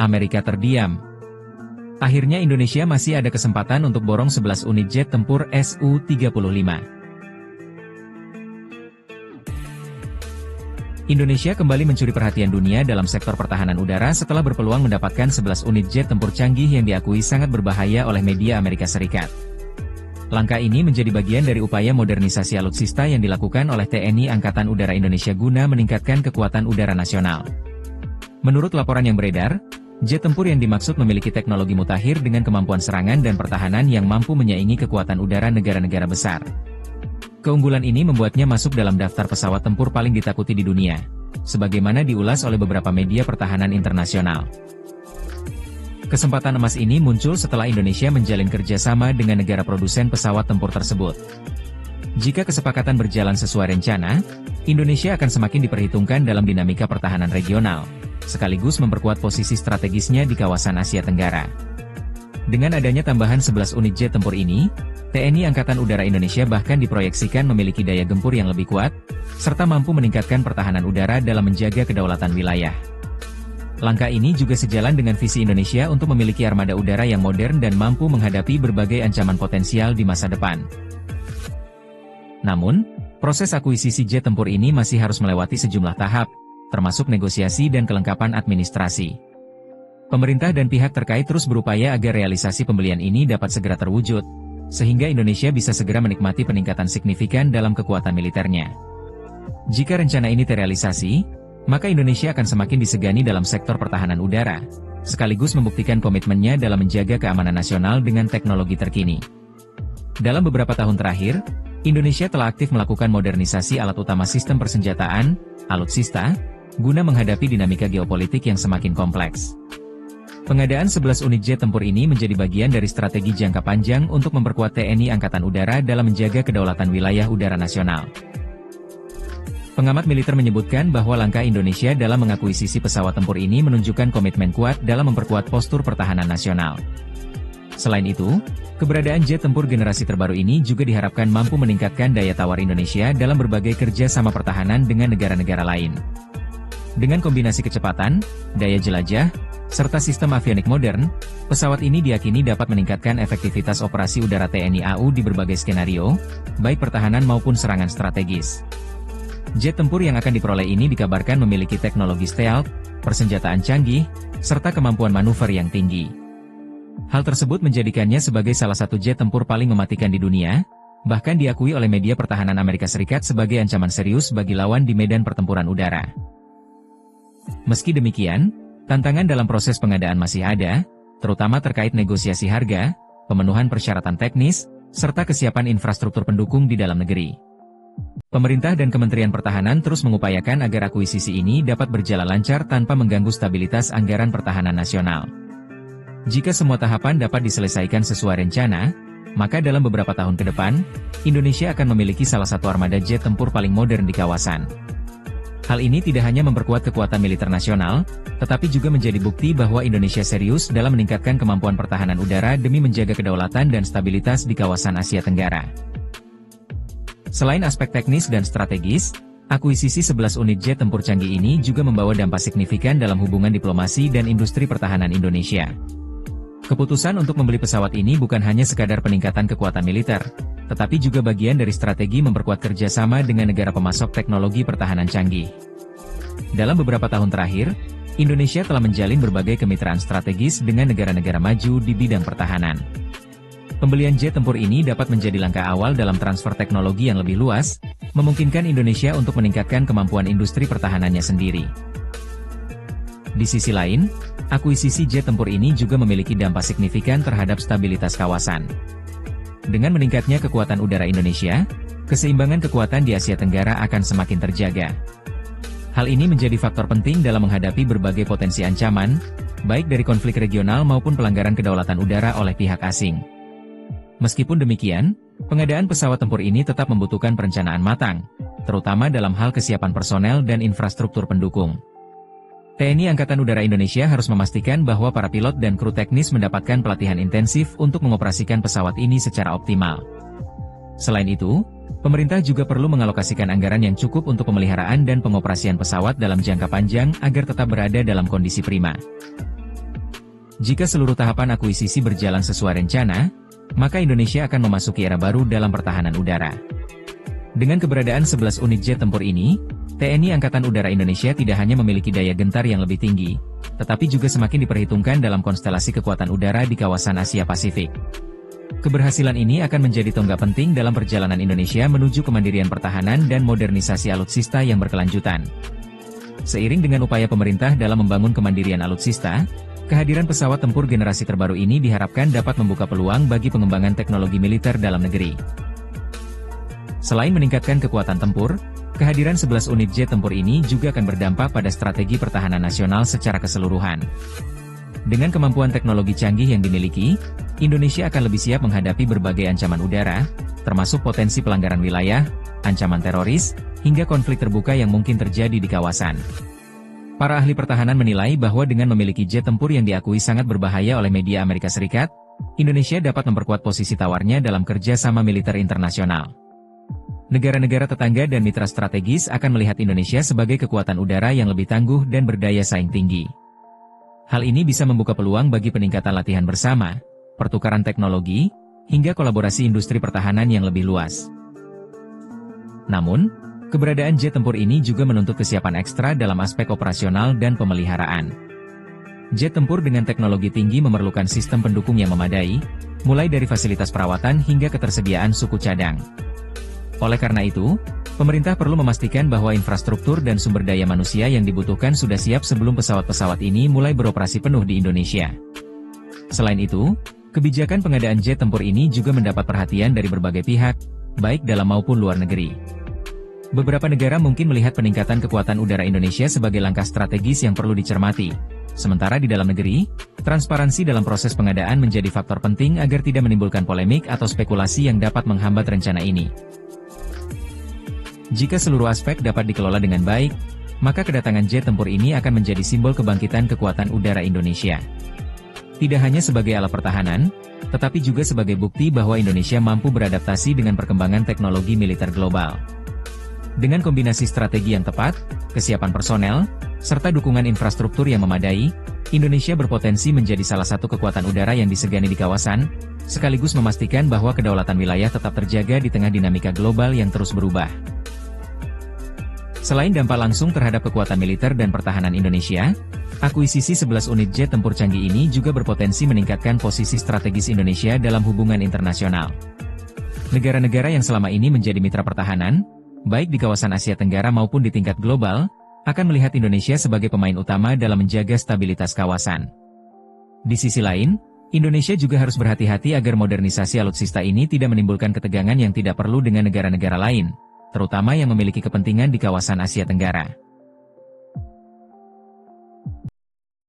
Amerika terdiam. Akhirnya Indonesia masih ada kesempatan untuk borong 11 unit jet tempur Su-35. Indonesia kembali mencuri perhatian dunia dalam sektor pertahanan udara setelah berpeluang mendapatkan 11 unit jet tempur canggih yang diakui sangat berbahaya oleh media Amerika Serikat. Langkah ini menjadi bagian dari upaya modernisasi alutsista yang dilakukan oleh TNI Angkatan Udara Indonesia guna meningkatkan kekuatan udara nasional. Menurut laporan yang beredar, jet tempur yang dimaksud memiliki teknologi mutakhir dengan kemampuan serangan dan pertahanan yang mampu menyaingi kekuatan udara negara-negara besar. Keunggulan ini membuatnya masuk dalam daftar pesawat tempur paling ditakuti di dunia, sebagaimana diulas oleh beberapa media pertahanan internasional. Kesempatan emas ini muncul setelah Indonesia menjalin kerjasama dengan negara produsen pesawat tempur tersebut. Jika kesepakatan berjalan sesuai rencana, Indonesia akan semakin diperhitungkan dalam dinamika pertahanan regional, sekaligus memperkuat posisi strategisnya di kawasan Asia Tenggara. Dengan adanya tambahan 11 unit jet tempur ini, TNI Angkatan Udara Indonesia bahkan diproyeksikan memiliki daya gempur yang lebih kuat, serta mampu meningkatkan pertahanan udara dalam menjaga kedaulatan wilayah. Langkah ini juga sejalan dengan visi Indonesia untuk memiliki armada udara yang modern dan mampu menghadapi berbagai ancaman potensial di masa depan. Namun, proses akuisisi jet tempur ini masih harus melewati sejumlah tahap, termasuk negosiasi dan kelengkapan administrasi. Pemerintah dan pihak terkait terus berupaya agar realisasi pembelian ini dapat segera terwujud, sehingga Indonesia bisa segera menikmati peningkatan signifikan dalam kekuatan militernya. Jika rencana ini terrealisasi, maka Indonesia akan semakin disegani dalam sektor pertahanan udara, sekaligus membuktikan komitmennya dalam menjaga keamanan nasional dengan teknologi terkini. Dalam beberapa tahun terakhir, Indonesia telah aktif melakukan modernisasi alat utama sistem persenjataan, alutsista, guna menghadapi dinamika geopolitik yang semakin kompleks. Pengadaan 11 unit jet tempur ini menjadi bagian dari strategi jangka panjang untuk memperkuat TNI Angkatan Udara dalam menjaga kedaulatan wilayah udara nasional. Pengamat militer menyebutkan bahwa langkah Indonesia dalam mengakuisisi pesawat tempur ini menunjukkan komitmen kuat dalam memperkuat postur pertahanan nasional. Selain itu, keberadaan jet tempur generasi terbaru ini juga diharapkan mampu meningkatkan daya tawar Indonesia dalam berbagai kerja sama pertahanan dengan negara-negara lain. Dengan kombinasi kecepatan, daya jelajah, serta sistem avionik modern, pesawat ini diyakini dapat meningkatkan efektivitas operasi udara TNI AU di berbagai skenario, baik pertahanan maupun serangan strategis. Jet tempur yang akan diperoleh ini dikabarkan memiliki teknologi stealth, persenjataan canggih, serta kemampuan manuver yang tinggi. Hal tersebut menjadikannya sebagai salah satu jet tempur paling mematikan di dunia, bahkan diakui oleh media pertahanan Amerika Serikat sebagai ancaman serius bagi lawan di medan pertempuran udara. Meski demikian, tantangan dalam proses pengadaan masih ada, terutama terkait negosiasi harga, pemenuhan persyaratan teknis, serta kesiapan infrastruktur pendukung di dalam negeri. Pemerintah dan Kementerian Pertahanan terus mengupayakan agar akuisisi ini dapat berjalan lancar tanpa mengganggu stabilitas anggaran pertahanan nasional. Jika semua tahapan dapat diselesaikan sesuai rencana, maka dalam beberapa tahun ke depan, Indonesia akan memiliki salah satu armada jet tempur paling modern di kawasan. Hal ini tidak hanya memperkuat kekuatan militer nasional, tetapi juga menjadi bukti bahwa Indonesia serius dalam meningkatkan kemampuan pertahanan udara demi menjaga kedaulatan dan stabilitas di kawasan Asia Tenggara. Selain aspek teknis dan strategis, akuisisi 11 unit jet tempur canggih ini juga membawa dampak signifikan dalam hubungan diplomasi dan industri pertahanan Indonesia. Keputusan untuk membeli pesawat ini bukan hanya sekadar peningkatan kekuatan militer, tetapi juga bagian dari strategi memperkuat kerjasama dengan negara pemasok teknologi pertahanan canggih. Dalam beberapa tahun terakhir, Indonesia telah menjalin berbagai kemitraan strategis dengan negara-negara maju di bidang pertahanan. Pembelian jet tempur ini dapat menjadi langkah awal dalam transfer teknologi yang lebih luas, memungkinkan Indonesia untuk meningkatkan kemampuan industri pertahanannya sendiri. Di sisi lain, akuisisi jet tempur ini juga memiliki dampak signifikan terhadap stabilitas kawasan. Dengan meningkatnya kekuatan udara Indonesia, keseimbangan kekuatan di Asia Tenggara akan semakin terjaga. Hal ini menjadi faktor penting dalam menghadapi berbagai potensi ancaman, baik dari konflik regional maupun pelanggaran kedaulatan udara oleh pihak asing. Meskipun demikian, pengadaan pesawat tempur ini tetap membutuhkan perencanaan matang, terutama dalam hal kesiapan personel dan infrastruktur pendukung. TNI Angkatan Udara Indonesia harus memastikan bahwa para pilot dan kru teknis mendapatkan pelatihan intensif untuk mengoperasikan pesawat ini secara optimal. Selain itu, pemerintah juga perlu mengalokasikan anggaran yang cukup untuk pemeliharaan dan pengoperasian pesawat dalam jangka panjang agar tetap berada dalam kondisi prima. Jika seluruh tahapan akuisisi berjalan sesuai rencana, maka Indonesia akan memasuki era baru dalam pertahanan udara. Dengan keberadaan 11 unit jet tempur ini, TNI Angkatan Udara Indonesia tidak hanya memiliki daya gentar yang lebih tinggi, tetapi juga semakin diperhitungkan dalam konstelasi kekuatan udara di kawasan Asia Pasifik. Keberhasilan ini akan menjadi tonggak penting dalam perjalanan Indonesia menuju kemandirian pertahanan dan modernisasi alutsista yang berkelanjutan. Seiring dengan upaya pemerintah dalam membangun kemandirian alutsista, kehadiran pesawat tempur generasi terbaru ini diharapkan dapat membuka peluang bagi pengembangan teknologi militer dalam negeri. Selain meningkatkan kekuatan tempur, kehadiran 11 unit jet tempur ini juga akan berdampak pada strategi pertahanan nasional secara keseluruhan. Dengan kemampuan teknologi canggih yang dimiliki, Indonesia akan lebih siap menghadapi berbagai ancaman udara, termasuk potensi pelanggaran wilayah, ancaman teroris, hingga konflik terbuka yang mungkin terjadi di kawasan. Para ahli pertahanan menilai bahwa dengan memiliki jet tempur yang diakui sangat berbahaya oleh media Amerika Serikat, Indonesia dapat memperkuat posisi tawarnya dalam kerjasama militer internasional. Negara-negara tetangga dan mitra strategis akan melihat Indonesia sebagai kekuatan udara yang lebih tangguh dan berdaya saing tinggi. Hal ini bisa membuka peluang bagi peningkatan latihan bersama, pertukaran teknologi, hingga kolaborasi industri pertahanan yang lebih luas. Namun, keberadaan jet tempur ini juga menuntut kesiapan ekstra dalam aspek operasional dan pemeliharaan. Jet tempur dengan teknologi tinggi memerlukan sistem pendukung yang memadai, mulai dari fasilitas perawatan hingga ketersediaan suku cadang. Oleh karena itu, pemerintah perlu memastikan bahwa infrastruktur dan sumber daya manusia yang dibutuhkan sudah siap sebelum pesawat-pesawat ini mulai beroperasi penuh di Indonesia. Selain itu, kebijakan pengadaan jet tempur ini juga mendapat perhatian dari berbagai pihak, baik dalam maupun luar negeri. Beberapa negara mungkin melihat peningkatan kekuatan udara Indonesia sebagai langkah strategis yang perlu dicermati. Sementara di dalam negeri, transparansi dalam proses pengadaan menjadi faktor penting agar tidak menimbulkan polemik atau spekulasi yang dapat menghambat rencana ini. Jika seluruh aspek dapat dikelola dengan baik, maka kedatangan jet tempur ini akan menjadi simbol kebangkitan kekuatan udara Indonesia. Tidak hanya sebagai alat pertahanan, tetapi juga sebagai bukti bahwa Indonesia mampu beradaptasi dengan perkembangan teknologi militer global. Dengan kombinasi strategi yang tepat, kesiapan personel, serta dukungan infrastruktur yang memadai, Indonesia berpotensi menjadi salah satu kekuatan udara yang disegani di kawasan, sekaligus memastikan bahwa kedaulatan wilayah tetap terjaga di tengah dinamika global yang terus berubah. Selain dampak langsung terhadap kekuatan militer dan pertahanan Indonesia, akuisisi 11 unit jet tempur canggih ini juga berpotensi meningkatkan posisi strategis Indonesia dalam hubungan internasional. Negara-negara yang selama ini menjadi mitra pertahanan, baik di kawasan Asia Tenggara maupun di tingkat global, akan melihat Indonesia sebagai pemain utama dalam menjaga stabilitas kawasan. Di sisi lain, Indonesia juga harus berhati-hati agar modernisasi alutsista ini tidak menimbulkan ketegangan yang tidak perlu dengan negara-negara lain, terutama yang memiliki kepentingan di kawasan Asia Tenggara.